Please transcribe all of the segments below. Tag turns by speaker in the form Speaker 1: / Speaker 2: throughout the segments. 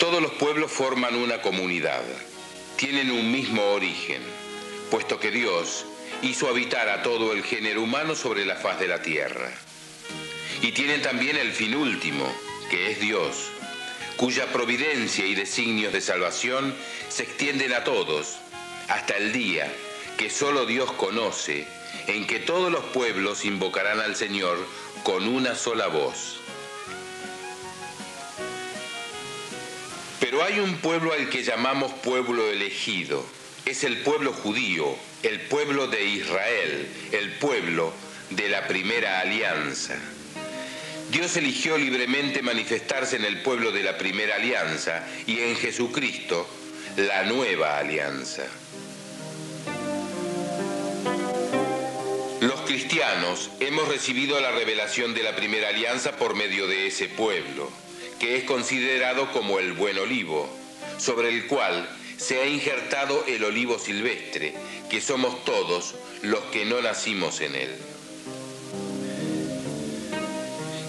Speaker 1: Todos los pueblos forman una comunidad, tienen un mismo origen, puesto que Dios hizo habitar a todo el género humano sobre la faz de la tierra. Y tienen también el fin último, que es Dios, cuya providencia y designios de salvación se extienden a todos, hasta el día que solo Dios conoce, en que todos los pueblos invocarán al Señor con una sola voz. Pero hay un pueblo al que llamamos pueblo elegido. Es el pueblo judío, el pueblo de Israel, el pueblo de la primera alianza. Dios eligió libremente manifestarse en el pueblo de la primera alianza y en Jesucristo, la nueva alianza. Los cristianos hemos recibido la revelación de la primera alianza por medio de ese pueblo, que es considerado como el buen olivo, sobre el cual se ha injertado el olivo silvestre, que somos todos los que no nacimos en él.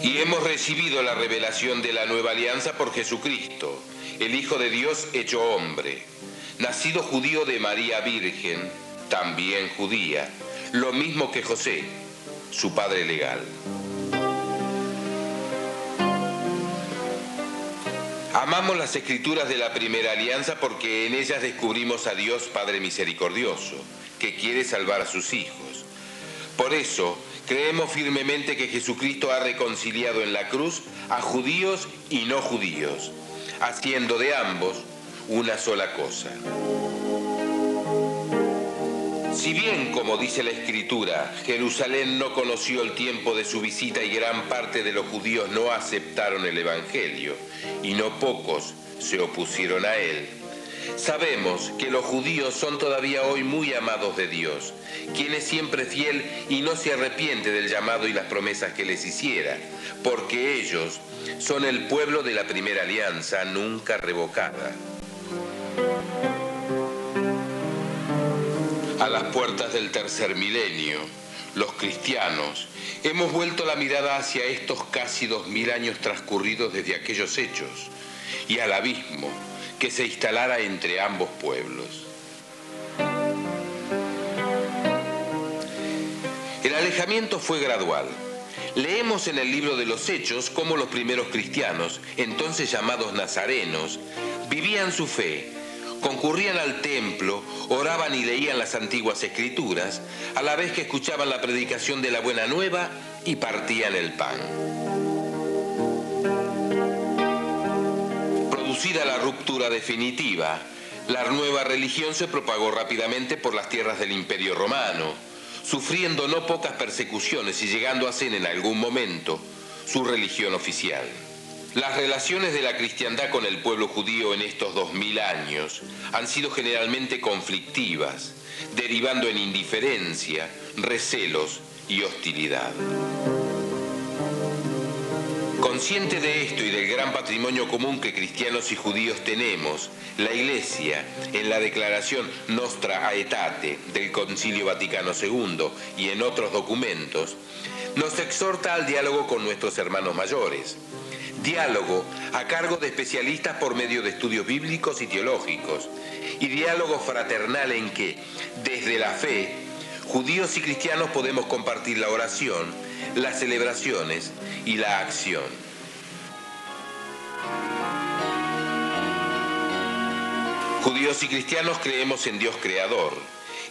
Speaker 1: Y hemos recibido la revelación de la nueva alianza por Jesucristo, el Hijo de Dios hecho hombre, nacido judío de María Virgen, también judía, lo mismo que José, su padre legal. Amamos las escrituras de la primera alianza porque en ellas descubrimos a Dios Padre misericordioso, que quiere salvar a sus hijos. Por eso, creemos firmemente que Jesucristo ha reconciliado en la cruz a judíos y no judíos, haciendo de ambos una sola cosa. Si bien, como dice la Escritura, Jerusalén no conoció el tiempo de su visita y gran parte de los judíos no aceptaron el Evangelio, y no pocos se opusieron a él, sabemos que los judíos son todavía hoy muy amados de Dios, quien es siempre fiel y no se arrepiente del llamado y las promesas que les hiciera, porque ellos son el pueblo de la primera alianza nunca revocada. A las puertas del tercer milenio, los cristianos hemos vuelto la mirada hacia estos casi 2000 años transcurridos desde aquellos hechos y al abismo que se instalara entre ambos pueblos. El alejamiento fue gradual. Leemos en el libro de los Hechos cómo los primeros cristianos, entonces llamados nazarenos, vivían su fe, concurrían al templo, oraban y leían las antiguas escrituras, a la vez que escuchaban la predicación de la buena nueva y partían el pan. Producida la ruptura definitiva, la nueva religión se propagó rápidamente por las tierras del Imperio Romano, sufriendo no pocas persecuciones y llegando a ser en algún momento su religión oficial. Las relaciones de la cristiandad con el pueblo judío en estos 2000 años han sido generalmente conflictivas, derivando en indiferencia, recelos y hostilidad. Consciente de esto y del gran patrimonio común que cristianos y judíos tenemos, la Iglesia, en la declaración Nostra Aetate del Concilio Vaticano II y en otros documentos, nos exhorta al diálogo con nuestros hermanos mayores. Diálogo a cargo de especialistas por medio de estudios bíblicos y teológicos, y diálogo fraternal en que, desde la fe, judíos y cristianos podemos compartir la oración, las celebraciones y la acción. Judíos y cristianos creemos en Dios creador,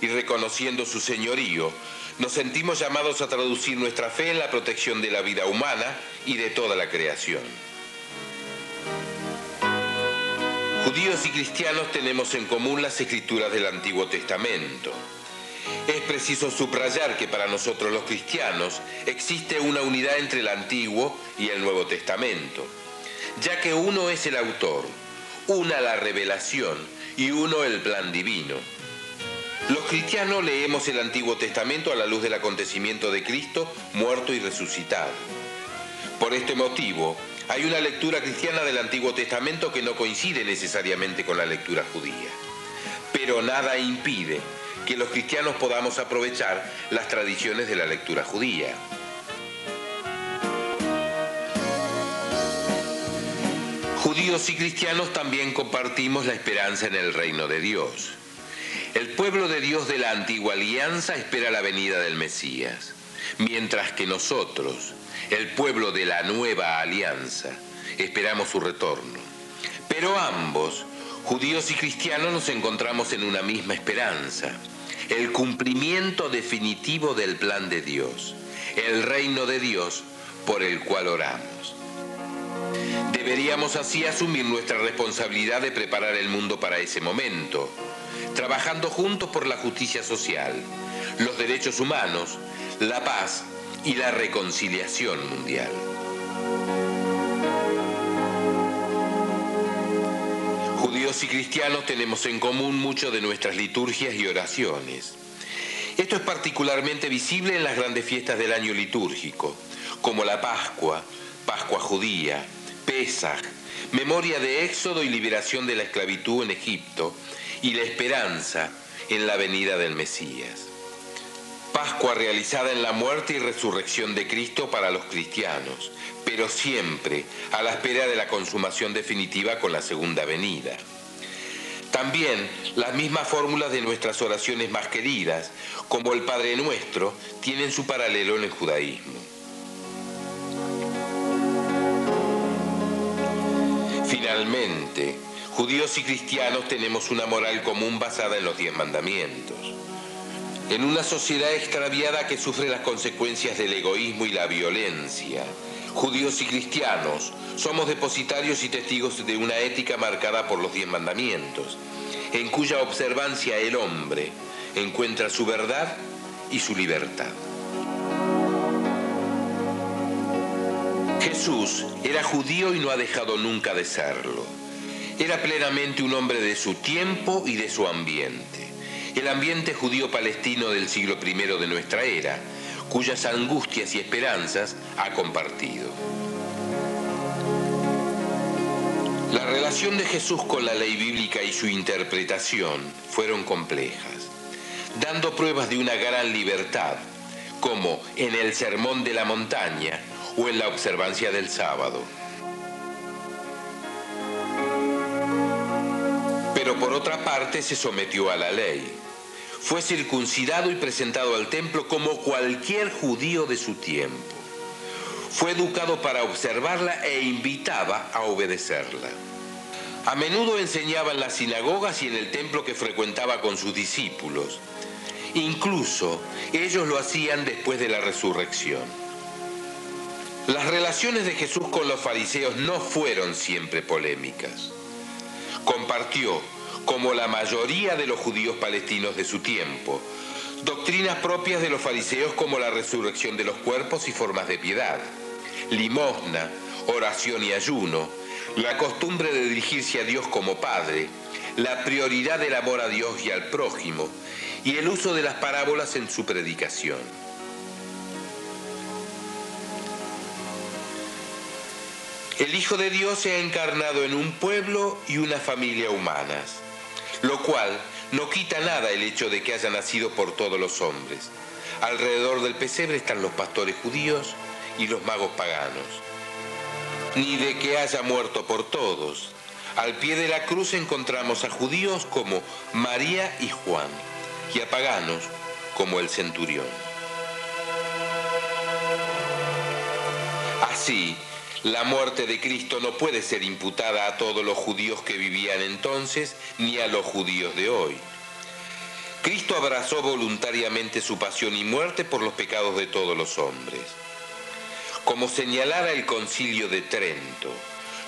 Speaker 1: y reconociendo su señorío, nos sentimos llamados a traducir nuestra fe en la protección de la vida humana y de toda la creación. Judíos y cristianos tenemos en común las escrituras del Antiguo Testamento. Es preciso subrayar que para nosotros los cristianos existe una unidad entre el Antiguo y el Nuevo Testamento, ya que uno es el autor, una la revelación y uno el plan divino. Los cristianos leemos el Antiguo Testamento a la luz del acontecimiento de Cristo, muerto y resucitado. Por este motivo, hay una lectura cristiana del Antiguo Testamento que no coincide necesariamente con la lectura judía. Pero nada impide que los cristianos podamos aprovechar las tradiciones de la lectura judía. Judíos y cristianos también compartimos la esperanza en el reino de Dios. El pueblo de Dios de la antigua alianza espera la venida del Mesías, mientras que nosotros, el pueblo de la nueva alianza, esperamos su retorno. Pero ambos, judíos y cristianos, nos encontramos en una misma esperanza: el cumplimiento definitivo del plan de Dios, el reino de Dios por el cual oramos. Deberíamos así asumir nuestra responsabilidad de preparar el mundo para ese momento, trabajando juntos por la justicia social, los derechos humanos, la paz y la reconciliación mundial. Judíos y cristianos tenemos en común mucho de nuestras liturgias y oraciones. Esto es particularmente visible en las grandes fiestas del año litúrgico, como la Pascua, Pascua judía, Pesaj, memoria de éxodo y liberación de la esclavitud en Egipto, y la esperanza en la venida del Mesías. Pascua realizada en la muerte y resurrección de Cristo para los cristianos, pero siempre a la espera de la consumación definitiva con la segunda venida. También las mismas fórmulas de nuestras oraciones más queridas, como el Padre Nuestro, tienen su paralelo en el judaísmo. Finalmente, judíos y cristianos tenemos una moral común basada en los 10 mandamientos. En una sociedad extraviada que sufre las consecuencias del egoísmo y la violencia, judíos y cristianos somos depositarios y testigos de una ética marcada por los 10 mandamientos, en cuya observancia el hombre encuentra su verdad y su libertad. Jesús era judío y no ha dejado nunca de serlo. Era plenamente un hombre de su tiempo y de su ambiente. El ambiente judío-palestino del siglo I de nuestra era, cuyas angustias y esperanzas ha compartido. La relación de Jesús con la ley bíblica y su interpretación fueron complejas, dando pruebas de una gran libertad, como en el Sermón de la Montaña o en la observancia del sábado. Pero por otra parte se sometió a la ley. Fue circuncidado y presentado al templo como cualquier judío de su tiempo. Fue educado para observarla e invitaba a obedecerla. A menudo enseñaba en las sinagogas y en el templo que frecuentaba con sus discípulos. Incluso ellos lo hacían después de la resurrección. Las relaciones de Jesús con los fariseos no fueron siempre polémicas. Compartió, como la mayoría de los judíos palestinos de su tiempo, doctrinas propias de los fariseos como la resurrección de los cuerpos y formas de piedad, limosna, oración y ayuno, la costumbre de dirigirse a Dios como Padre, la prioridad del amor a Dios y al prójimo, y el uso de las parábolas en su predicación. El Hijo de Dios se ha encarnado en un pueblo y una familia humanas, lo cual no quita nada el hecho de que haya nacido por todos los hombres. Alrededor del pesebre están los pastores judíos y los magos paganos. Ni de que haya muerto por todos. Al pie de la cruz encontramos a judíos como María y Juan, y a paganos como el centurión. Así, la muerte de Cristo no puede ser imputada a todos los judíos que vivían entonces, ni a los judíos de hoy. Cristo abrazó voluntariamente su pasión y muerte por los pecados de todos los hombres. Como señalara el Concilio de Trento,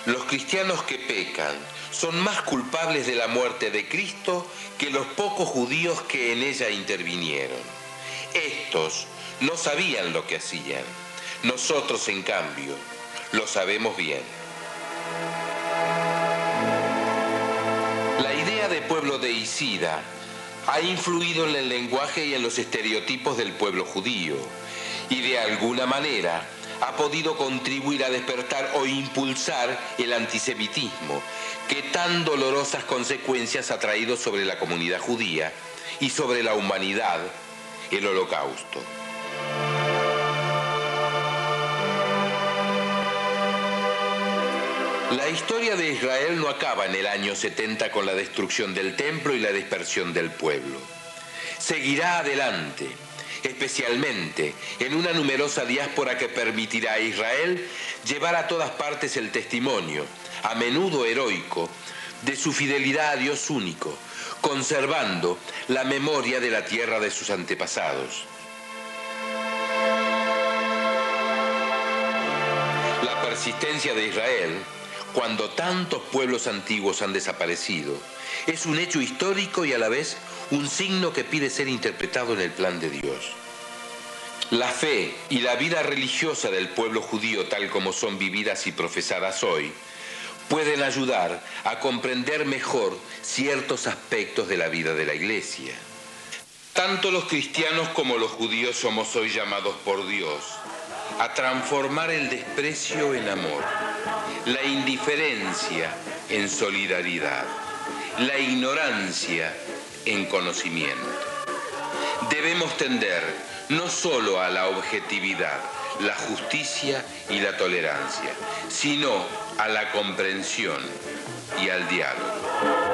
Speaker 1: los cristianos que pecan son más culpables de la muerte de Cristo que los pocos judíos que en ella intervinieron. Estos no sabían lo que hacían. Nosotros, en cambio, lo sabemos bien. La idea de pueblo deicida ha influido en el lenguaje y en los estereotipos del pueblo judío, y de alguna manera ha podido contribuir a despertar o impulsar el antisemitismo, que tan dolorosas consecuencias ha traído sobre la comunidad judía y sobre la humanidad, el Holocausto. La historia de Israel no acaba en el año 70 con la destrucción del templo y la dispersión del pueblo. Seguirá adelante, especialmente en una numerosa diáspora que permitirá a Israel llevar a todas partes el testimonio, a menudo heroico, de su fidelidad a Dios único, conservando la memoria de la tierra de sus antepasados. La persistencia de Israel, cuando tantos pueblos antiguos han desaparecido, es un hecho histórico y a la vez un signo que pide ser interpretado en el plan de Dios. La fe y la vida religiosa del pueblo judío, tal como son vividas y profesadas hoy, pueden ayudar a comprender mejor ciertos aspectos de la vida de la Iglesia. Tanto los cristianos como los judíos somos hoy llamados por Dios a transformar el desprecio en amor, la indiferencia en solidaridad, la ignorancia en conocimiento. Debemos tender no solo a la objetividad, la justicia y la tolerancia, sino a la comprensión y al diálogo.